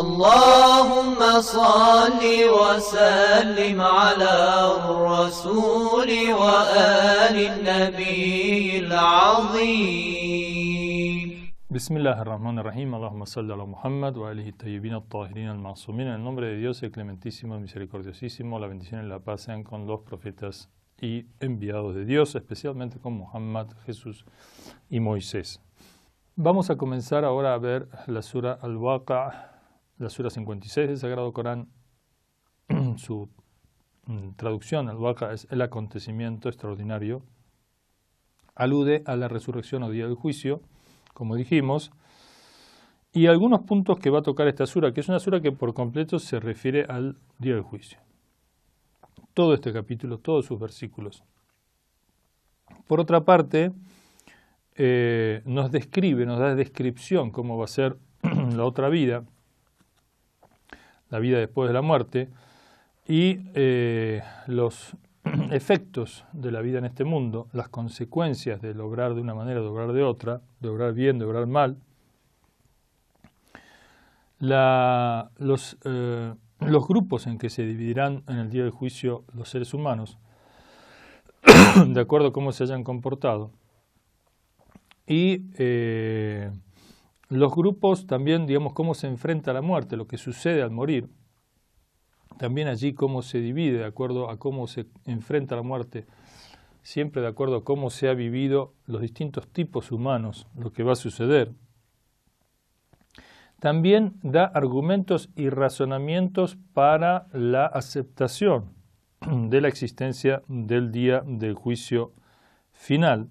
اللهم صل وسلم على الرسول وآل النبي العظيم. Bismillahirrahmanirrahim. Allahumma salli ala Muhammad wa alihi tayyibin at-tahirin al-ma'sumin. En el nombre de Dios, el clementísimo, el misericordiosísimo, la bendición y la paz sean con los profetas y enviados de Dios, especialmente con Muhammad, Jesús y Moisés. Vamos a comenzar ahora a ver la sura Al-Waqa', la sura 56 del Sagrado Corán. Su traducción, Al-Waqa', es el acontecimiento extraordinario. Alude a la resurrección o día del juicio, como dijimos, y algunos puntos que va a tocar esta sura, que es una sura que por completo se refiere al día del juicio. Todo este capítulo, todos sus versículos. Por otra parte, nos describe, nos da descripción cómo va a ser la otra vida, la vida después de la muerte, y los efectos de la vida en este mundo, las consecuencias de obrar de una manera, de obrar de otra, de obrar bien, de obrar mal, los grupos en que se dividirán en el día del juicio los seres humanos, de acuerdo a cómo se hayan comportado, y los grupos también, digamos, cómo se enfrenta a la muerte, lo que sucede al morir. También allí cómo se divide de acuerdo a cómo se enfrenta a la muerte, siempre de acuerdo a cómo se ha vivido los distintos tipos humanos, lo que va a suceder. También da argumentos y razonamientos para la aceptación de la existencia del día del juicio final.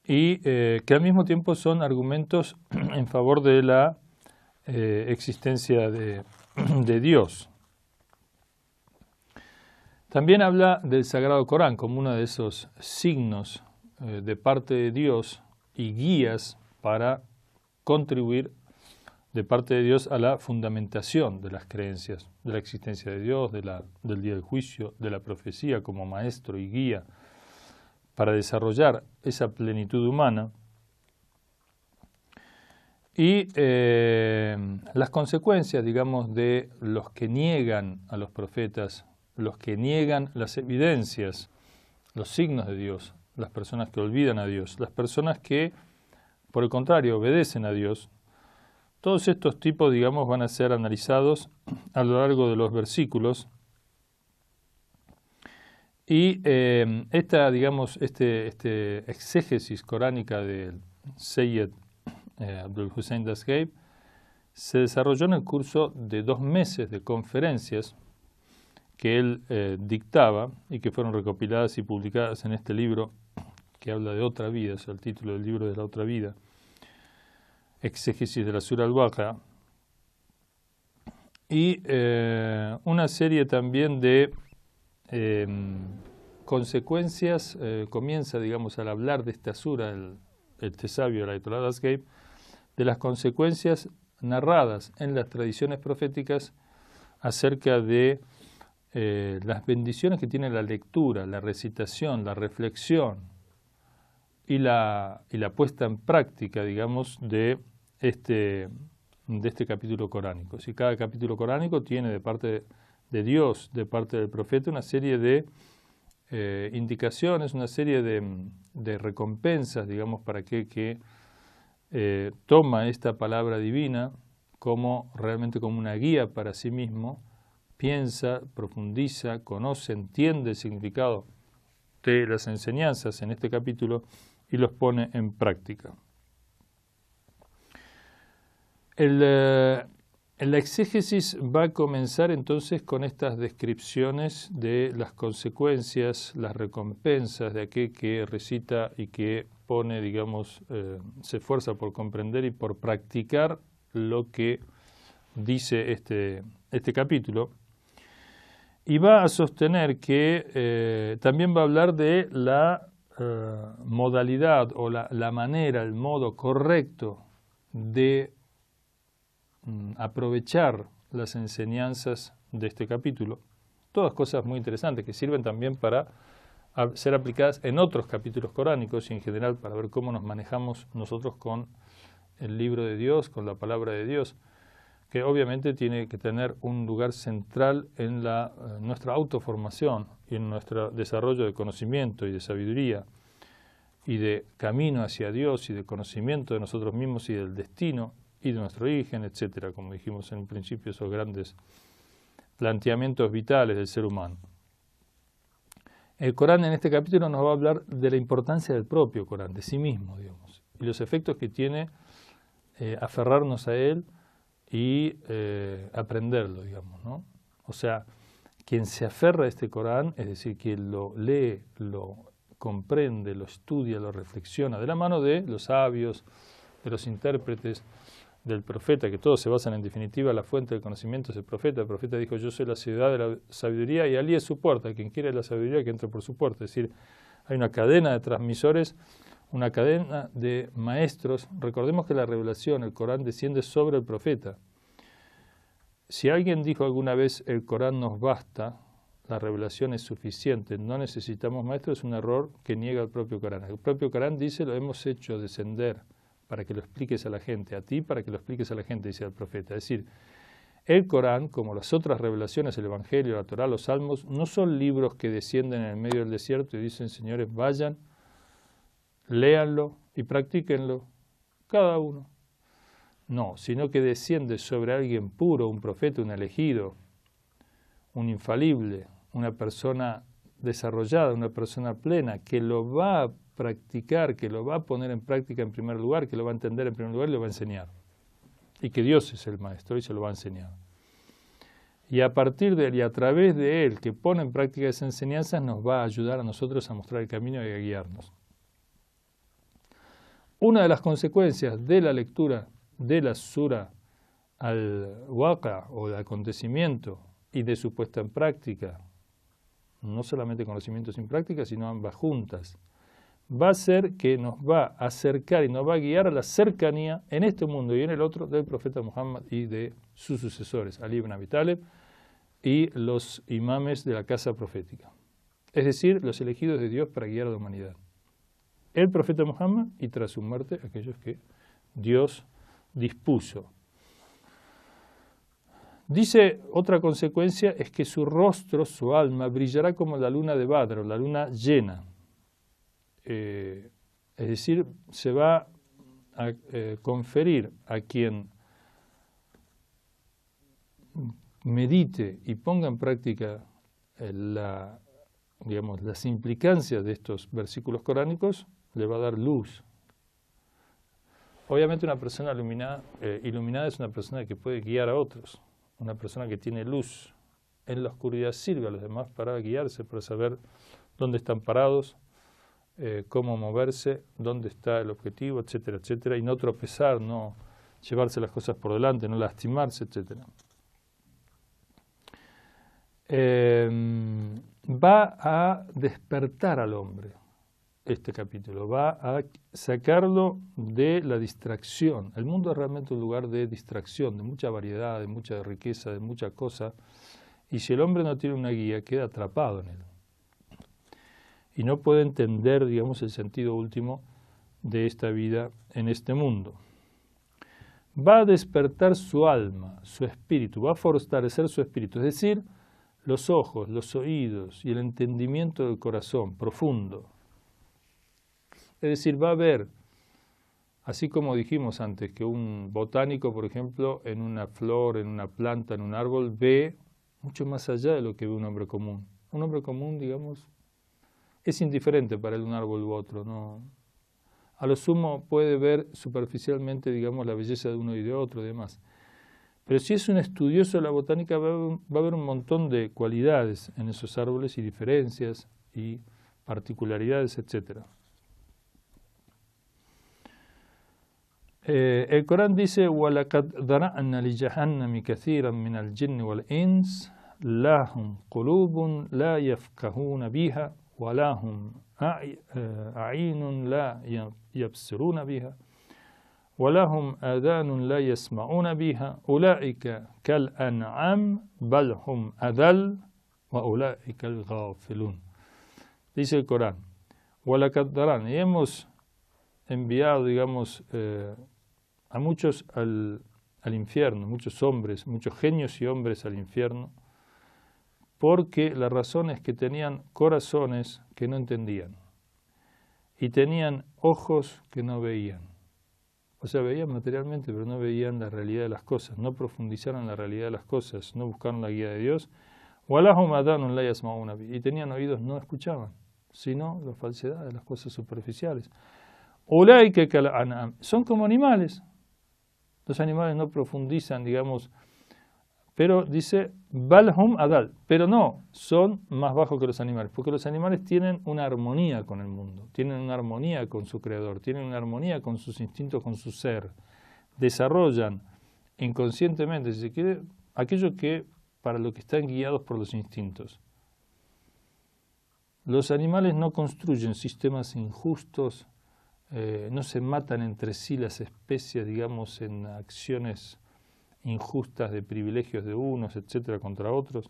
Y que al mismo tiempo son argumentos en favor de la existencia de Dios. También habla del Sagrado Corán como uno de esos signos de parte de Dios y guías para contribuir de parte de Dios a la fundamentación de las creencias, de la existencia de Dios, del día del juicio, de la profecía como maestro y guía para desarrollar esa plenitud humana. Y las consecuencias, digamos, de los que niegan a los profetas, los que niegan las evidencias, los signos de Dios, las personas que olvidan a Dios, las personas que, por el contrario, obedecen a Dios. Todos estos tipos, digamos, van a ser analizados a lo largo de los versículos. Y este exégesis coránica del Sayyid Abdul Hussein Dastghaib se desarrolló en el curso de 2 meses de conferencias que él dictaba y que fueron recopiladas y publicadas en este libro que habla de otra vida, es el título del libro de la otra vida, exégesis de la sura Al-Waqa', y una serie también de consecuencias. Comienza, digamos, al hablar de esta sura, este sabio, el Ayatollah Dastghaib, de las consecuencias narradas en las tradiciones proféticas acerca de las bendiciones que tiene la lectura, la recitación, la reflexión y la puesta en práctica, digamos, de este capítulo coránico. Si cada capítulo coránico tiene de parte de Dios, de parte del profeta, una serie de indicaciones, una serie de recompensas, digamos, para aquel que toma esta palabra divina como realmente como una guía para sí mismo, piensa, profundiza, conoce, entiende el significado de las enseñanzas en este capítulo y los pone en práctica. La exégesis va a comenzar entonces con estas descripciones de las consecuencias, las recompensas de aquel que recita y que pone, digamos, se esfuerza por comprender y por practicar lo que dice este capítulo. Y va a sostener que también va a hablar de la modalidad o la manera, el modo correcto de aprovechar las enseñanzas de este capítulo. Todas cosas muy interesantes que sirven también para ser aplicadas en otros capítulos coránicos y en general para ver cómo nos manejamos nosotros con el libro de Dios, con la palabra de Dios, que obviamente tiene que tener un lugar central en nuestra autoformación y en nuestro desarrollo de conocimiento y de sabiduría y de camino hacia Dios y de conocimiento de nosotros mismos y del destino y de nuestro origen, etcétera, como dijimos en un principio, esos grandes planteamientos vitales del ser humano. El Corán en este capítulo nos va a hablar de la importancia del propio Corán, de sí mismo, digamos, y los efectos que tiene aferrarnos a él y aprenderlo, digamos, ¿no? O sea, quien se aferra a este Corán, es decir, quien lo lee, lo comprende, lo estudia, lo reflexiona, de la mano de los sabios, de los intérpretes, del profeta, que todos se basan en definitiva, la fuente del conocimiento es el profeta. El profeta dijo, yo soy la ciudad de la sabiduría y Alí es su puerta, quien quiere la sabiduría que entre por su puerta. Es decir, hay una cadena de transmisores, una cadena de maestros. Recordemos que la revelación, el Corán, desciende sobre el profeta. Si alguien dijo alguna vez el Corán nos basta, la revelación es suficiente, no necesitamos maestros, es un error que niega el propio Corán. El propio Corán dice, lo hemos hecho descender para que lo expliques a la gente, a ti para que lo expliques a la gente, dice el profeta. Es decir, el Corán, como las otras revelaciones, el Evangelio, la Torá, los Salmos, no son libros que descienden en el medio del desierto y dicen, señores, vayan, léanlo y practíquenlo, cada uno. No, sino que desciende sobre alguien puro, un profeta, un elegido, un infalible, una persona desarrollada, una persona plena, que lo va a practicar, que lo va a poner en práctica en primer lugar, que lo va a entender en primer lugar y lo va a enseñar. Y que Dios es el maestro y se lo va a enseñar. Y a partir de él y a través de él, que pone en práctica esas enseñanzas, nos va a ayudar a nosotros a mostrar el camino y a guiarnos. Una de las consecuencias de la lectura de la sura al-Waqa o el acontecimiento y de su puesta en práctica, no solamente conocimiento sin práctica, sino ambas juntas, va a ser que nos va a acercar y nos va a guiar a la cercanía en este mundo y en el otro del profeta Muhammad y de sus sucesores, Ali ibn Abi Talib y los imames de la casa profética. Es decir, los elegidos de Dios para guiar a la humanidad. El profeta Muhammad y tras su muerte aquellos que Dios dispuso. Dice, otra consecuencia es que su rostro, su alma, brillará como la luna de Badr, la luna llena. Es decir, se va a conferir a quien medite y ponga en práctica las implicancias de estos versículos coránicos, le va a dar luz. Obviamente una persona iluminada es una persona que puede guiar a otros, una persona que tiene luz en la oscuridad sirve a los demás para guiarse, para saber dónde están parados, cómo moverse, dónde está el objetivo, etcétera, etcétera, y no tropezar, no llevarse las cosas por delante, no lastimarse, etcétera. Va a despertar al hombre este capítulo, va a sacarlo de la distracción. El mundo es realmente un lugar de distracción, de mucha variedad, de mucha riqueza, de mucha cosa, y si el hombre no tiene una guía, queda atrapado en él. Y no puede entender, digamos, el sentido último de esta vida en este mundo. Va a despertar su alma, su espíritu, va a fortalecer su espíritu, es decir, los ojos, los oídos y el entendimiento del corazón profundo. Es decir, va a ver, así como dijimos antes, que un botánico, por ejemplo, en una flor, en una planta, en un árbol, ve mucho más allá de lo que ve un hombre común. Un hombre común, digamos, es indiferente para él un árbol u otro, ¿no? A lo sumo puede ver superficialmente, digamos, la belleza de uno y de otro y demás. Pero si es un estudioso de la botánica, va a ver un montón de cualidades en esos árboles y diferencias y particularidades, etc. El Corán dice: وَلَقَدْ ذَرَأْنَا لِجَهَنَّمَ كَثِيرًا مِنَ الْجِنِّ وَالْإِنسِ لَهُمْ قُلُوبٌ لَا يَفْقَهُونَ بِهَا وَلَهُمْ أَعْيُنٌ لَا يَبْصِرُونَ بِهَا وَلَهُمْ آذَانٌ لَا يَسْمَعُونَ بِهَا أُولَئِكَ كَالْأَنْعَامِ بَلْ هُمْ أَضَلُّ وَأُولَئِكَ الْغَافِلُونَ. Dice el Corán: وَلَقَدْ ذَرَأْنَا, y hemos enviado, digamos, a muchos al infierno, muchos hombres, muchos genios y hombres al infierno, porque la razón es que tenían corazones que no entendían y tenían ojos que no veían. O sea, veían materialmente, pero no veían la realidad de las cosas, no profundizaron la realidad de las cosas, no buscaron la guía de Dios. Y tenían oídos, no escuchaban, sino la falsedad de las cosas superficiales. Son como animales. Los animales no profundizan, digamos, pero dice, balhum adal, pero no, son más bajos que los animales, porque los animales tienen una armonía con el mundo, tienen una armonía con su creador, tienen una armonía con sus instintos, con su ser, desarrollan inconscientemente, si se quiere, aquello que para lo que están guiados por los instintos. Los animales no construyen sistemas injustos, no se matan entre sí las especies, digamos, en acciones injustas de privilegios de unos, etcétera, contra otros.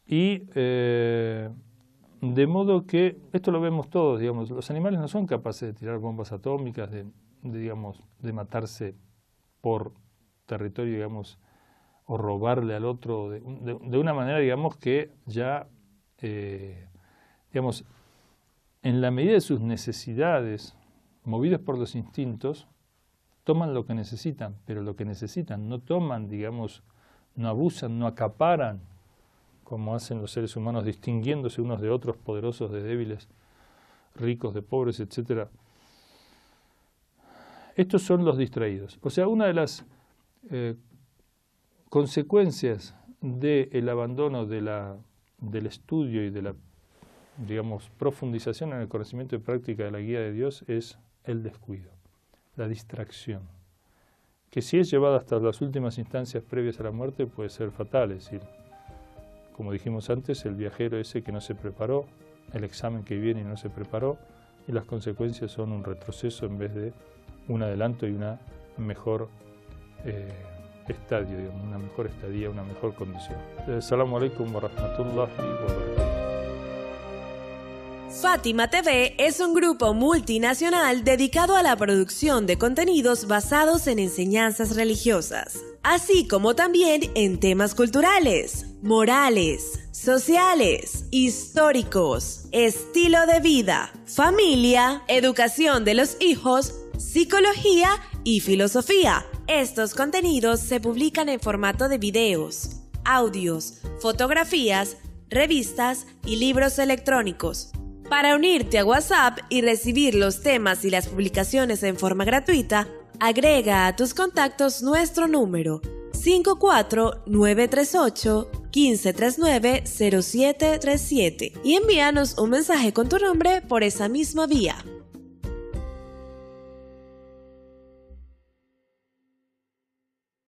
Y de modo que, esto lo vemos todos, digamos, los animales no son capaces de tirar bombas atómicas, de matarse por territorio, digamos, o robarle al otro de una manera, digamos, que ya, digamos, en la medida de sus necesidades, movidos por los instintos, toman lo que necesitan, pero lo que necesitan no toman, digamos, no abusan, no acaparan, como hacen los seres humanos, distinguiéndose unos de otros, poderosos de débiles, ricos de pobres, etc. Estos son los distraídos. O sea, una de las consecuencias del abandono del estudio y de la, digamos, profundización en el conocimiento y práctica de la guía de Dios es el descuido, la distracción, que si es llevada hasta las últimas instancias previas a la muerte puede ser fatal. Es decir, como dijimos antes, el viajero ese que no se preparó, el examen que viene y no se preparó, y las consecuencias son un retroceso en vez de un adelanto y una mejor estadio, digamos, una mejor estadía, una mejor condición. Assalamu alaikum wa rahmatullahi wa barakatuh. Fátima TV es un grupo multinacional dedicado a la producción de contenidos basados en enseñanzas religiosas, así como también en temas culturales, morales, sociales, históricos, estilo de vida, familia, educación de los hijos, psicología y filosofía. Estos contenidos se publican en formato de videos, audios, fotografías, revistas y libros electrónicos. Para unirte a WhatsApp y recibir los temas y las publicaciones en forma gratuita, agrega a tus contactos nuestro número 54938-1539-0737 y envíanos un mensaje con tu nombre por esa misma vía.